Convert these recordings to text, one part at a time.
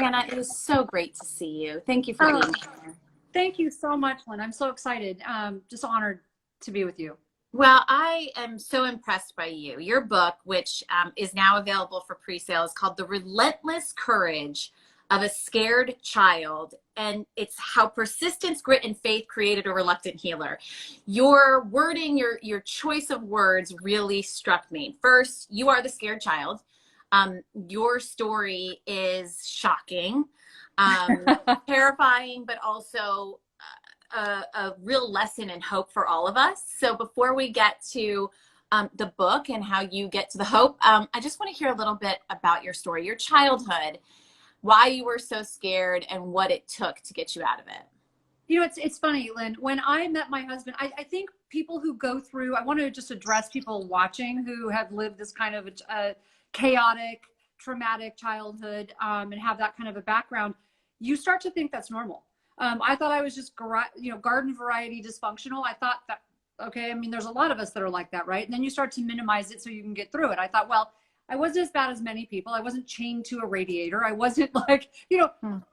Tana, it is so great to see you. Thank you for Oh, being here. thank you so much, Lynn. I'm so excited. Just honored to be with you. Well, I am so impressed by you. Your book, which is now available for pre-sale, is called The Relentless Courage of a Scared Child. And it's how persistence, grit, and faith created a reluctant healer. Your wording, your choice of words really struck me. First, you are the scared child. Your story is shocking, terrifying, but also a real lesson and hope for all of us. So before we get to the book and how you get to the hope, I just want to hear a little bit about your story, your childhood, why you were so scared, and what it took to get you out of it. You know, it's funny, Lynn. When I met my husband, I think people who go through, I want to just address people watching who have lived this kind of a chaotic, traumatic childhood and have that kind of a background. You start to think that's normal. I thought I was just, garden variety dysfunctional. I thought that, okay, I mean, there's a lot of us that are like that, right? And then you start to minimize it so you can get through it. I thought, well, I wasn't as bad as many people. I wasn't chained to a radiator. I wasn't like,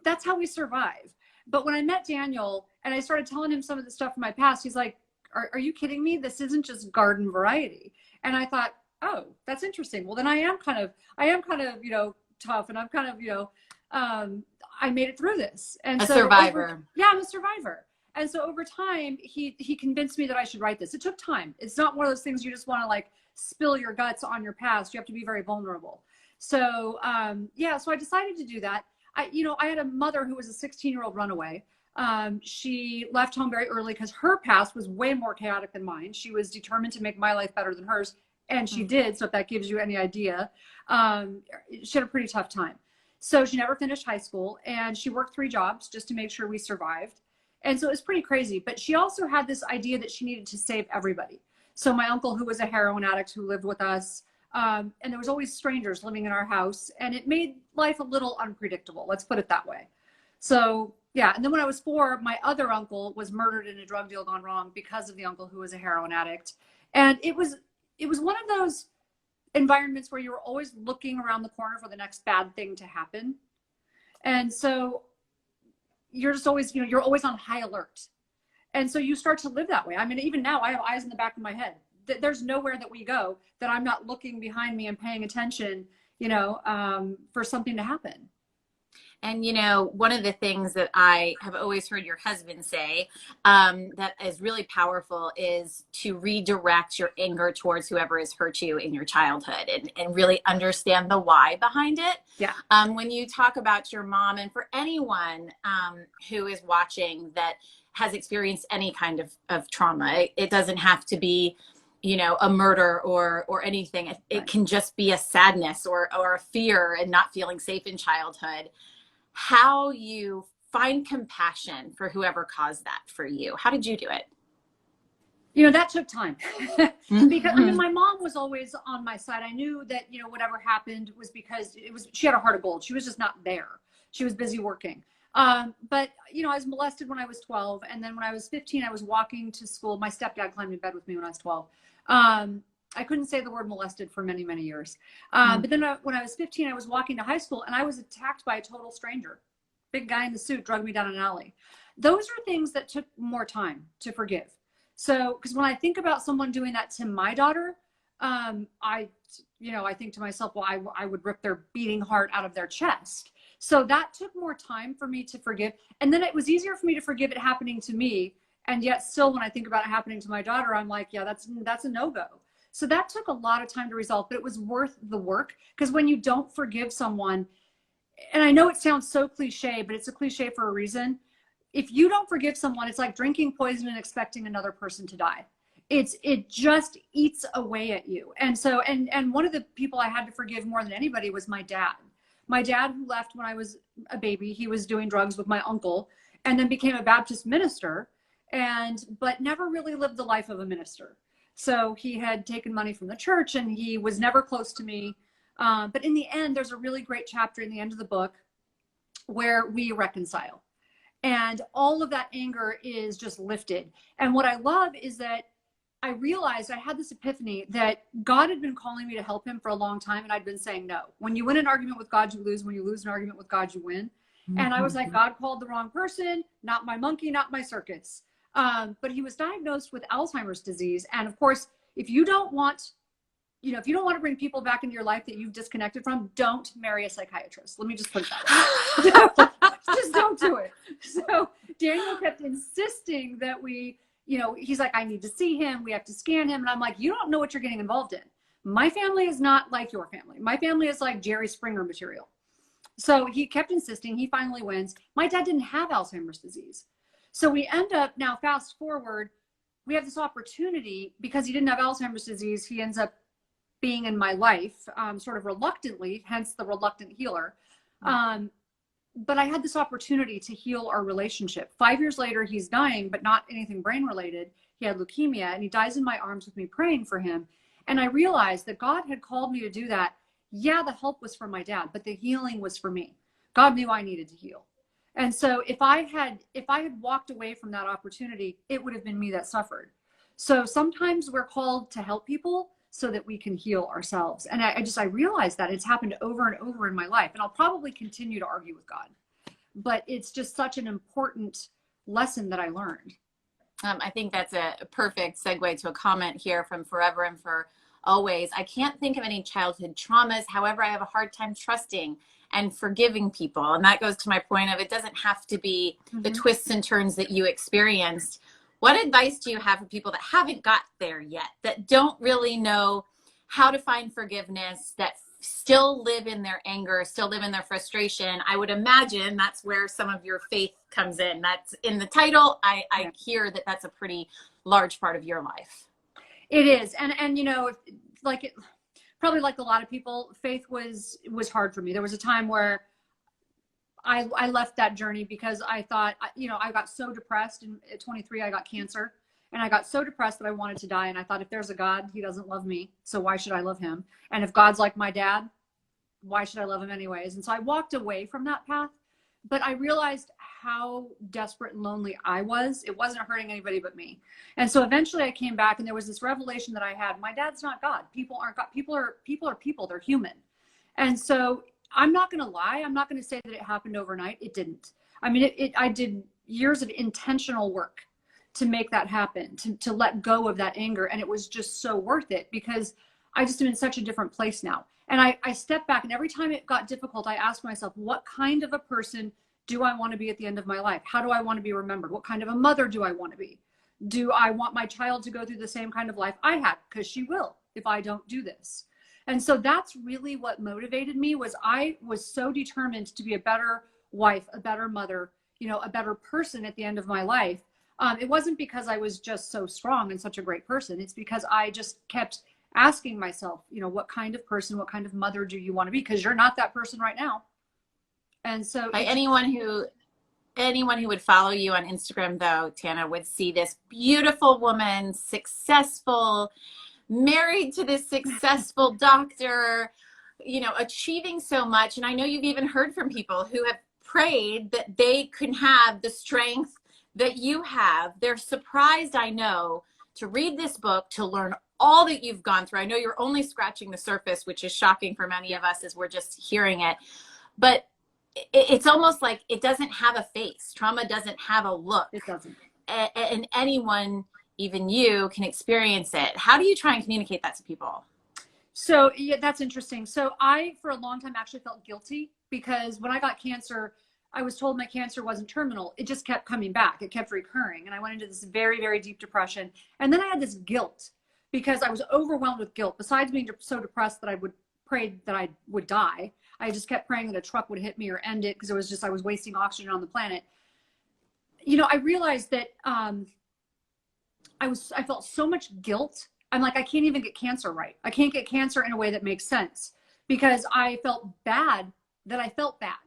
that's how we survive. But when I met Daniel and I started telling him some of the stuff from my past, he's like, are you kidding me? This isn't just garden variety. And I thought, oh, that's interesting. Well, then I am kind of, tough, and I'm kind of, I made it through this. And a survivor. I'm a survivor. And so over time, he convinced me that I should write this. It took time. It's not one of those things you just want to like spill your guts on your past. You have to be very vulnerable. So, so I decided to do that. I had a mother who was a 16-year-old runaway. She left home very early because her past was way more chaotic than mine. She was determined to make my life better than hers. And she did. So if that gives you any idea, she had a pretty tough time. So she never finished high school, and she worked 3 jobs just to make sure we survived. And so it was pretty crazy. But she also had this idea that she needed to save everybody. So my uncle, who was a heroin addict who lived with us, and there was always strangers living in our house, and it made life a little unpredictable. Let's put it that way. So yeah. And then when I was 4, my other uncle was murdered in a drug deal gone wrong because of the uncle who was a heroin addict. And it was one of those environments where you were always looking around the corner for the next bad thing to happen. And so you're just always, you're always on high alert. And so you start to live that way. I mean, even now I have eyes in the back of my head. There's nowhere that we go that I'm not looking behind me and paying attention, for something to happen. And, one of the things that I have always heard your husband say that is really powerful is to redirect your anger towards whoever has hurt you in your childhood and really understand the why behind it. Yeah. When you talk about your mom, and for anyone who is watching that has experienced any kind of trauma, it doesn't have to be a murder or anything. It can just be a sadness or a fear and not feeling safe in childhood. How you find compassion for whoever caused that for you. How did you do it? That took time because I mean, my mom was always on my side. I knew that, whatever happened was because she had a heart of gold. She was just not there. She was busy working. But I was molested when I was 12. And then when I was 15, I was walking to school. My stepdad climbed in bed with me when I was 12. I couldn't say the word molested for many, many years. But then when I was 15, I was walking to high school and I was attacked by a total stranger. Big guy in the suit drugged me down an alley. Those are things that took more time to forgive. So, because when I think about someone doing that to my daughter, I think to myself, well, I would rip their beating heart out of their chest. So that took more time for me to forgive. And then it was easier for me to forgive it happening to me. And yet still, when I think about it happening to my daughter, I'm like, yeah, that's a no-go. So that took a lot of time to resolve, but it was worth the work, because when you don't forgive someone, and I know it sounds so cliche, but it's a cliche for a reason. If you don't forgive someone, it's like drinking poison and expecting another person to die. It just eats away at you. And so, and one of the people I had to forgive more than anybody was my dad. My dad, who left when I was a baby. He was doing drugs with my uncle and then became a Baptist minister, but never really lived the life of a minister. So he had taken money from the church and he was never close to me. But in the end, there's a really great chapter in the end of the book where we reconcile. And all of that anger is just lifted. And what I love is that I realized I had this epiphany that God had been calling me to help him for a long time, and I'd been saying no. When you win an argument with God, you lose. When you lose an argument with God, you win. And I was like, God called the wrong person, not my monkey, not my circus. But he was diagnosed with Alzheimer's disease. And of course, if you don't want, if you don't want to bring people back into your life that you've disconnected from, don't marry a psychiatrist. Let me just put it that way. Just don't do it. So Daniel kept insisting that he's like, I need to see him. We have to scan him. And I'm like, you don't know what you're getting involved in. My family is not like your family. My family is like Jerry Springer material. So he kept insisting. He finally wins. My dad didn't have Alzheimer's disease. So we end up now, fast forward, we have this opportunity because he didn't have Alzheimer's disease. He ends up being in my life sort of reluctantly, hence the reluctant healer. But I had this opportunity to heal our relationship. 5 years later, he's dying, but not anything brain related. He had leukemia, and he dies in my arms with me praying for him. And I realized that God had called me to do that. Yeah, the help was from my dad, but the healing was for me. God knew I needed to heal. And so if I had walked away from that opportunity, it would have been me that suffered. So sometimes we're called to help people so that we can heal ourselves. And I realized that it's happened over and over in my life. And I'll probably continue to argue with God. But it's just such an important lesson that I learned. I think that's a perfect segue to a comment here from Forever and For Always. I can't think of any childhood traumas. However, I have a hard time trusting and forgiving people. And that goes to my point of it doesn't have to be the twists and turns that you experienced. What advice do you have for people that haven't got there yet, that don't really know how to find forgiveness, that still live in their anger, still live in their frustration? I would imagine that's where some of your faith comes in. That's in the title. I hear that that's a pretty large part of your life. It is. And probably like a lot of people, faith was hard for me. There was a time where I left that journey because I thought, I got so depressed, and at 23, I got cancer, and I got so depressed that I wanted to die. And I thought, if there's a God, he doesn't love me. So why should I love him? And if God's like my dad, why should I love him anyways? And so I walked away from that path, but I realized how desperate and lonely I was. It wasn't hurting anybody but me. And so eventually I came back, and there was this revelation that I had. My dad's not God. People aren't God. People are people. They're human. And so I'm not going to lie. I'm not going to say that it happened overnight. It didn't. I mean, I did years of intentional work to make that happen, to let go of that anger. And it was just so worth it because I just am in such a different place now. And I stepped back, and every time it got difficult, I asked myself, what kind of a person do I want to be at the end of my life? How do I want to be remembered? What kind of a mother do I want to be? Do I want my child to go through the same kind of life I had? Because she will if I don't do this. And so that's really what motivated me. Was I was so determined to be a better wife, a better mother, a better person at the end of my life. It wasn't because I was just so strong and such a great person. It's because I just kept asking myself, what kind of person, what kind of mother do you want to be? Because you're not that person right now. And so anyone who would follow you on Instagram, though, Tana, would see this beautiful woman, successful, married to this successful doctor, achieving so much. And I know you've even heard from people who have prayed that they could have the strength that you have. They're surprised, I know, to read this book, to learn all that you've gone through. I know you're only scratching the surface, which is shocking for many of us as we're just hearing it. But it's almost like it doesn't have a face. Trauma doesn't have a look. It doesn't. And anyone, even you, can experience it. How do you try and communicate that to people? So yeah, that's interesting. So I, for a long time, actually felt guilty because when I got cancer, I was told my cancer wasn't terminal. It just kept coming back. It kept recurring. And I went into this very, very deep depression. And then I had this guilt because I was overwhelmed with guilt. Besides being so depressed that I would pray that I would die, I just kept praying that a truck would hit me or end it because it was just, I was wasting oxygen on the planet. I realized that I felt so much guilt. I'm like, I can't even get cancer right. I can't get cancer in a way that makes sense because I felt bad that I felt bad.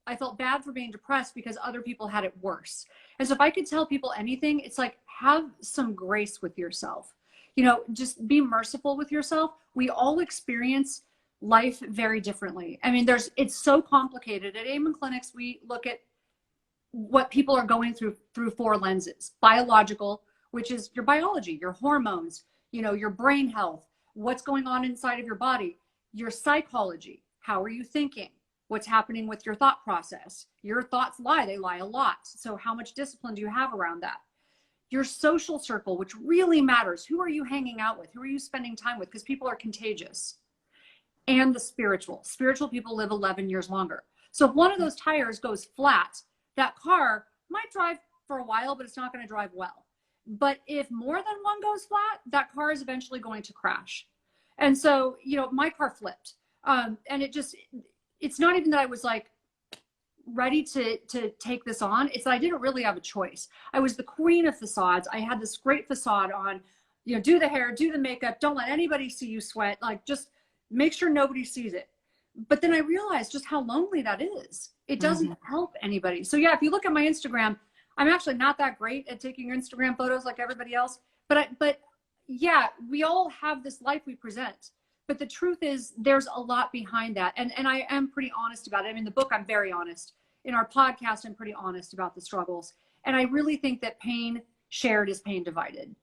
I felt bad for being depressed because other people had it worse. And so if I could tell people anything, it's like, have some grace with yourself. Just be merciful with yourself. We all experience life very differently. I mean, it's so complicated. At Amen Clinics, we look at what people are going through 4 lenses: biological, which is your biology, your hormones, your brain health, what's going on inside of your body, your psychology, how are you thinking, what's happening with your thought process. Your thoughts lie, they lie a lot. So how much discipline do you have around that? Your social circle, which really matters. Who are you hanging out with? Who are you spending time with? Because people are contagious. And the spiritual people live 11 years longer. So if one of those tires goes flat, that car might drive for a while, but it's not going to drive well. But if more than one goes flat, that car is eventually going to crash. And so, my car flipped. And it's not even that I was like ready to take this on. It's that I didn't really have a choice. I was the queen of facades. I had this great facade on, do the hair, do the makeup, don't let anybody see you sweat, like just make sure nobody sees it. But then I realized just how lonely that is. It doesn't help anybody. So yeah, if you look at my Instagram, I'm actually not that great at taking Instagram photos like everybody else. But yeah, we all have this life we present. But the truth is there's a lot behind that. And I am pretty honest about it. I mean, in the book, I'm very honest. In our podcast, I'm pretty honest about the struggles. And I really think that pain shared is pain divided.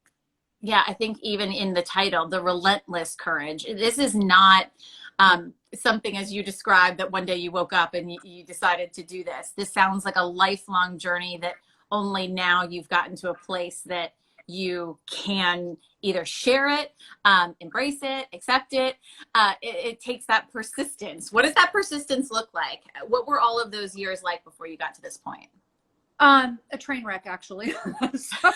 Yeah, I think even in the title, the Relentless Courage, this is not something as you described that one day you woke up and you decided to do this. This sounds like a lifelong journey that only now you've gotten to a place that you can either share it, embrace it, accept it. It takes that persistence. What does that persistence look like? What were all of those years like before you got to this point? A train wreck, actually. So,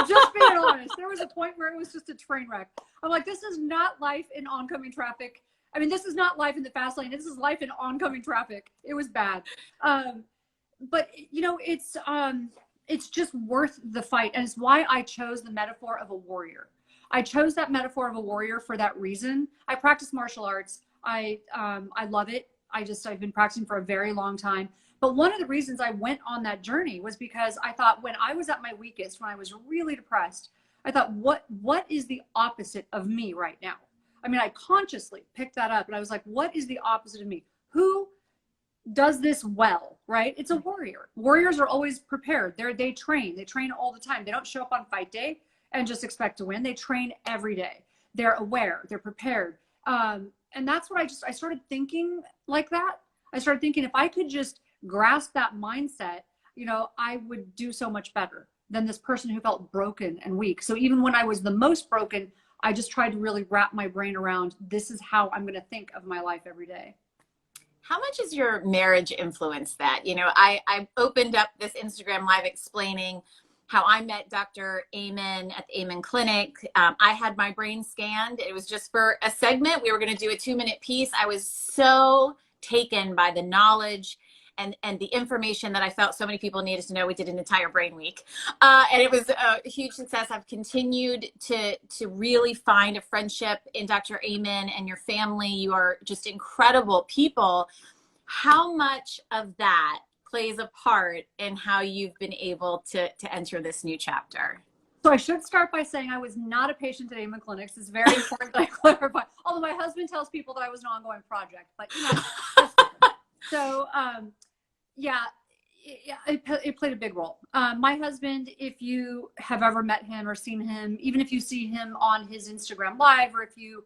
just being honest, there was a point where it was just a train wreck. I'm like, this is not life in oncoming traffic. I mean, this is not life in the fast lane. This is life in oncoming traffic. It was bad. But it's just worth the fight. And it's why I chose the metaphor of a warrior. I chose that metaphor of a warrior for that reason. I practice martial arts. I love it. I've been practicing for a very long time. But one of the reasons I went on that journey was because I thought when I was at my weakest, when I was really depressed, I thought, what is the opposite of me right now? I mean, I consciously picked that up and I was like, what is the opposite of me? Who does this well, right? It's a warrior. Warriors are always prepared. They train all the time. They don't show up on fight day and just expect to win. They train every day. They're aware, they're prepared. And that's what I started thinking like that. I started thinking if I could just grasp that mindset, I would do so much better than this person who felt broken and weak. So even when I was the most broken, I just tried to really wrap my brain around, this is how I'm going to think of my life every day. How much has your marriage influenced that? I opened up this Instagram live explaining how I met Dr. Amen at the Amen Clinic. I had my brain scanned. It was just for a segment. We were going to do a 2-minute piece. I was so taken by the knowledge and the information that I felt so many people needed to know. We did an entire brain week. And it was a huge success. I've continued to really find a friendship in Dr. Amen and your family. You are just incredible people. How much of that plays a part in how you've been able to enter this new chapter? So I should start by saying I was not a patient at Amen Clinics. It's very important that I clarify. Although my husband tells people that I was an ongoing project, but so yeah, it played a big role. My husband, if you have ever met him or seen him, even if you see him on his Instagram live, or if you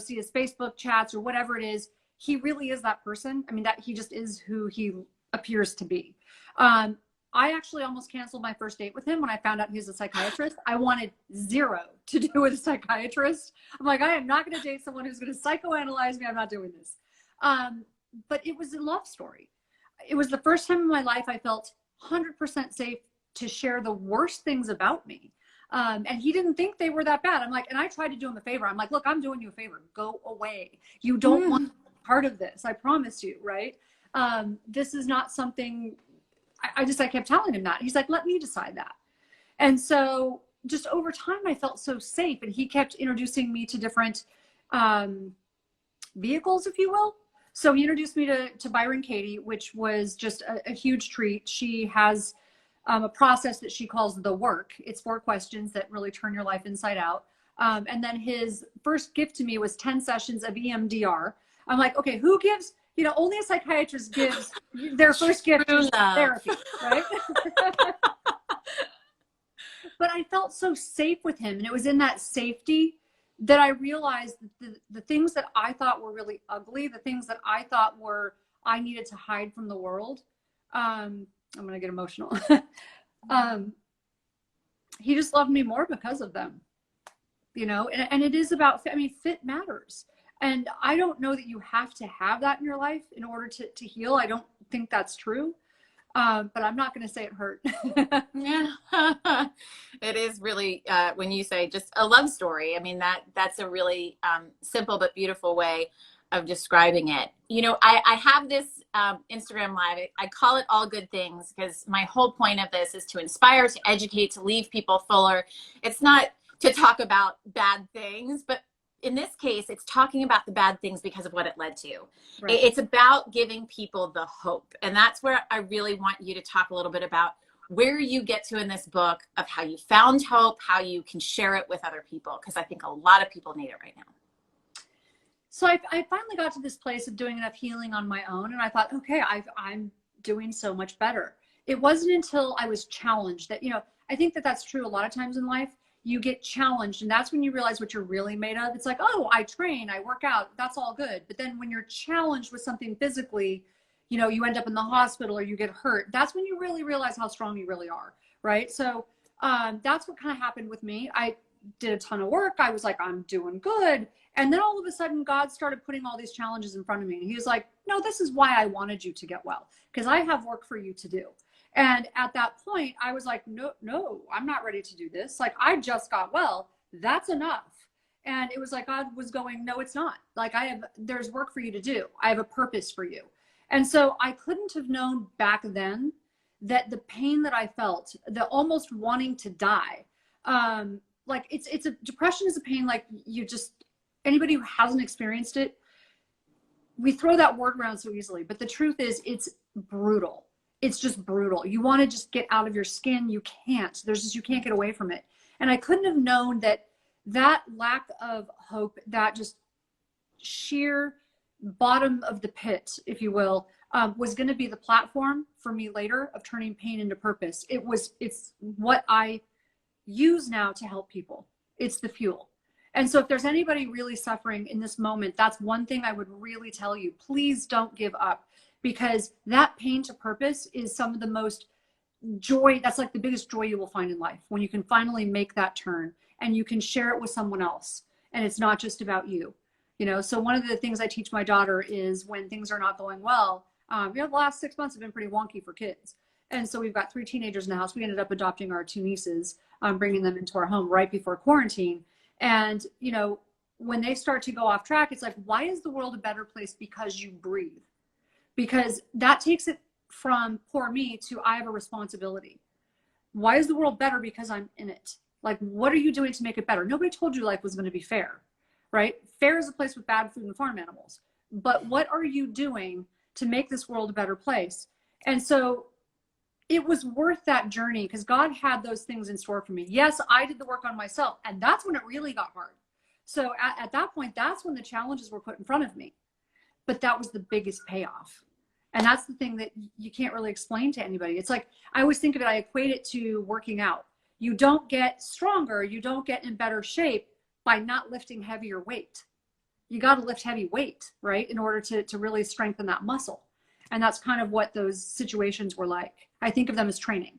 see his Facebook chats or whatever it is, he really is that person. I mean, that he just is who he appears to be. I actually almost canceled my first date with him when I found out he was a psychiatrist. I wanted zero to do with a psychiatrist. I'm like, I am not going to date someone who's going to psychoanalyze me. I'm not doing this. But it was a love story. It was the first time in my life I felt 100% safe to share the worst things about me. And he didn't think they were that bad. I'm like, and I tried to do him a favor. I'm like, look, I'm doing you a favor. Go away. You don't want part of this. I promise you, right? This is not something, I kept telling him that. He's like, let me decide that. And so just over time, I felt so safe. And he kept introducing me to different vehicles, if you will. So he introduced me to Byron Katie, which was just a huge treat. She has a process that she calls the work. It's 4 questions that really turn your life inside out. And then his first gift to me was 10 sessions of EMDR. I'm like, okay, who gives, only a psychiatrist gives their first gift to therapy, right? But I felt felt so safe with him. And it was in that safety that I realized that the things that I thought were really ugly, the things that I thought were, I needed to hide from the world. I'm going to get emotional. He just loved me more because of them, you know, and it is about, I mean, fit matters. And I don't know that you have to have that in your life in order to heal. I don't think that's true. But I'm not going to say it hurt. Yeah. It is really, when you say just a love story, I mean, that's a really simple but beautiful way of describing it. You know, I have this Instagram live. I call it All Good Things because my whole point of this is to inspire, to educate, to leave people fuller. It's not to talk about bad things, but in this case, it's talking about the bad things because of what it led to. Right. It's about giving people the hope. And that's where I really want you to talk a little bit about where you get to in this book of how you found hope, how you can share it with other people, because I think a lot of people need it right now. So I finally got to this place of doing enough healing on my own. And I thought, okay, I'm doing so much better. It wasn't until I was challenged that, you know, I think that that's true a lot of times in life. You get challenged, and that's when you realize what you're really made of. It's like, oh, I train, I work out, that's all good. But then when you're challenged with something physically, you know, you end up in the hospital or you get hurt. That's when you really realize how strong you really are, right? So that's what kind of happened with me. I did a ton of work. I was like, I'm doing good. And then all of a sudden, God started putting all these challenges in front of me. And he was like, no, this is why I wanted you to get well, because I have work for you to do. And at that point, I was like, no, I'm not ready to do this. Like, I just got well. That's enough. And it was like, God was going, no, it's not. Like, there's work for you to do. I have a purpose for you. And so I couldn't have known back then that the pain that I felt, the almost wanting to die, like it's a depression is a pain. Like anybody who hasn't experienced it, we throw that word around so easily, but the truth is it's brutal. It's just brutal. You want to just get out of your skin. You can't. You can't get away from it. And I couldn't have known that lack of hope, that just sheer bottom of the pit, if you will, was going to be the platform for me later of turning pain into purpose. It's what I use now to help people. It's the fuel. And so if there's anybody really suffering in this moment, that's one thing I would really tell you. Please don't give up. Because that pain to purpose is some of the most joy. That's like the biggest joy you will find in life, when you can finally make that turn and you can share it with someone else. And it's not just about you, you know? So one of the things I teach my daughter is when things are not going well, you know, the last 6 months have been pretty wonky for kids. And so we've got 3 teenagers in the house. We ended up adopting our 2 nieces, bringing them into our home right before quarantine. And, you know, when they start to go off track, it's like, why is the world a better place? Because you breathe. Because that takes it from poor me to I have a responsibility. Why is the world better? Because I'm in it. Like, what are you doing to make it better? Nobody told you life was going to be fair, right? Fair is a place with bad food and farm animals. But what are you doing to make this world a better place? And so it was worth that journey because God had those things in store for me. Yes, I did the work on myself. And that's when it really got hard. So at that point, that's when the challenges were put in front of me. But that was the biggest payoff. And that's the thing that you can't really explain to anybody. It's like, I always think of it, I equate it to working out. You don't get stronger, you don't get in better shape by not lifting heavier weight. You got to lift heavy weight, right? In order to really strengthen that muscle. And that's kind of what those situations were like. I think of them as training.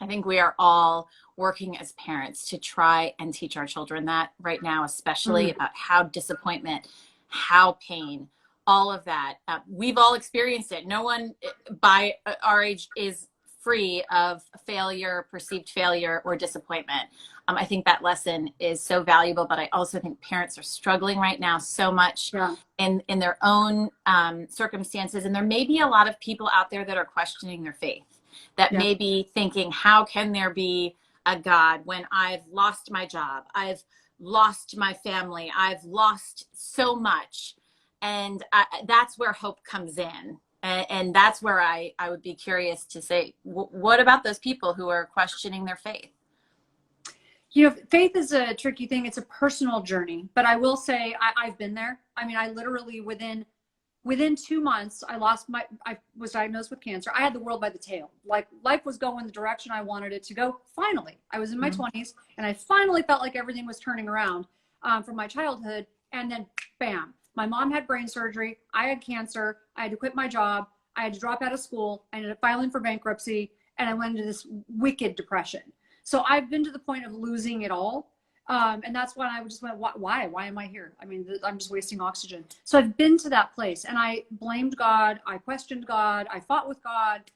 I think we are all working as parents to try and teach our children that right now, especially about how disappointment, how pain, all of that. We've all experienced it. No one by our age is free of failure, perceived failure, or disappointment. I think that lesson is so valuable, but I also think parents are struggling right now so much in their own circumstances. And there may be a lot of people out there that are questioning their faith, that may be thinking, how can there be a God when I've lost my job? I've lost my family. I've lost so much. And that's where hope comes in. And that's where I would be curious to say, what about those people who are questioning their faith? You know, faith is a tricky thing. It's a personal journey. But I will say I've been there. I mean, I literally within Within 2 months, I was diagnosed with cancer. I had the world by the tail. Like life was going the direction I wanted it to go. Finally, I was in my 20s and I finally felt like everything was turning around from my childhood. And then bam, my mom had brain surgery. I had cancer. I had to quit my job. I had to drop out of school. I ended up filing for bankruptcy and I went into this wicked depression. So I've been to the point of losing it all. And that's when I just went, why am I here? I mean, I'm just wasting oxygen. So I've been to that place and I blamed God. I questioned God. I fought with God.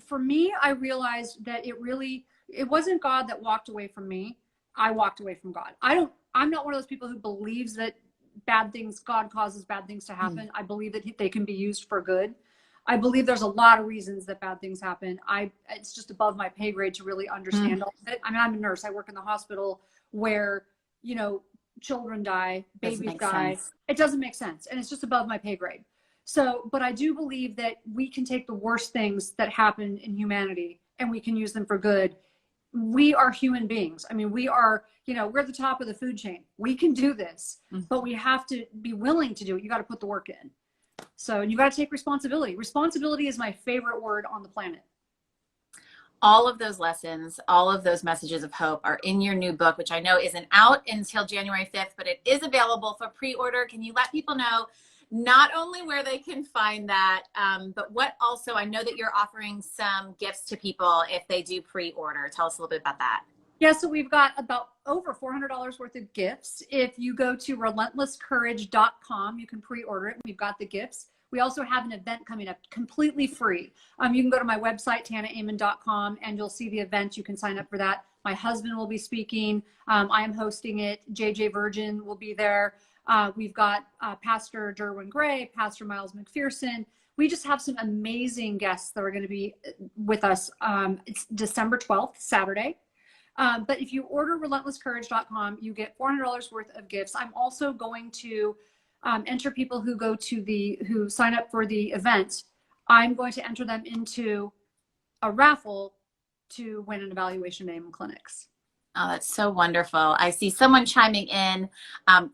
For me, I realized that it wasn't God that walked away from me. I walked away from God. I'm not one of those people who believes that God causes bad things to happen. I believe that they can be used for good. I believe there's a lot of reasons that bad things happen. It's just above my pay grade to really understand all of it. I mean, I'm a nurse. I work in the hospital where, children die, babies die. It doesn't make sense. And it's just above my pay grade. So, but I do believe that we can take the worst things that happen in humanity and we can use them for good. We are human beings. I mean, we're the top of the food chain. We can do this, but we have to be willing to do it. You got to put the work in. So you got to take responsibility. Responsibility is my favorite word on the planet. All of those lessons, all of those messages of hope are in your new book, which I know isn't out until January 5th, but it is available for pre-order. Can you let people know not only where they can find that, but what also, I know that you're offering some gifts to people if they do pre-order. Tell us a little bit about that. Yeah, so we've got about over $400 worth of gifts. If you go to relentlesscourage.com, you can pre-order it. We've got the gifts. We also have an event coming up completely free. You can go to my website, tanaamen.com, and you'll see the event. You can sign up for that. My husband will be speaking. I am hosting it. JJ Virgin will be there. We've got Pastor Derwin Gray, Pastor Miles McPherson. We just have some amazing guests that are going to be with us. It's December 12th, Saturday. But if you order relentlesscourage.com, you get $400 worth of gifts. I'm also going to enter people who sign up for the event. I'm going to enter them into a raffle to win an evaluation at Amen Clinics. Oh, that's so wonderful. I see someone chiming in,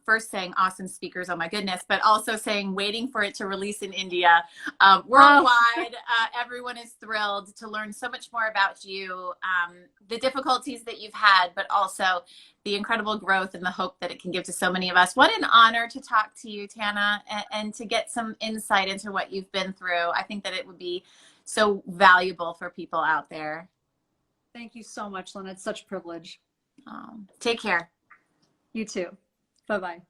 first saying awesome speakers, oh my goodness, but also saying waiting for it to release in India. Worldwide, everyone is thrilled to learn so much more about you, the difficulties that you've had, but also the incredible growth and the hope that it can give to so many of us. What an honor to talk to you, Tana, and to get some insight into what you've been through. I think that it would be so valuable for people out there. Thank you so much, Lynn. It's such a privilege. Take care. You too. Bye-bye.